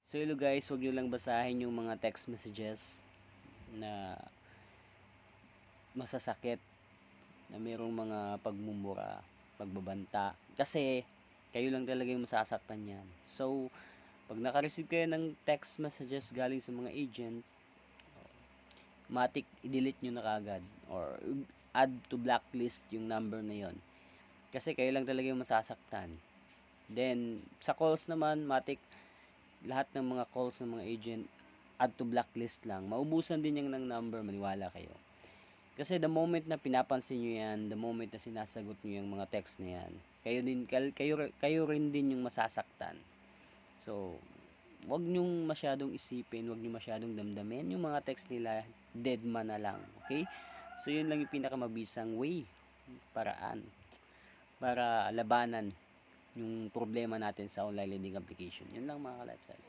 So hello guys, huwag nyo lang basahin yung mga text messages na masasakit, na mayroong mga pagmumura, pagbabanta. Kasi kayo lang talaga yung masasaktan yan. So, pag naka-receive kayo ng text messages galing sa mga agent, matik i-delete nyo na kagad or add to blacklist yung number na yon. Kasi kayo lang talaga yung masasaktan. Then, sa calls naman, matik lahat ng mga calls ng mga agent add to blacklist lang. Maubusan din yung ng number, maniwala kayo. Kasi the moment na pinapansin nyo yan, the moment na sinasagot nyo yung mga text na yan, kayo rin din yung masasaktan. So, wag nyong masyadong isipin, wag nyong masyadong damdamin. Yung mga text nila, dead man na lang. Okay? So, yun lang yung pinakamabisang way, paraan, para labanan yung problema natin sa online lending application. Yun lang mga ka-lifestyle.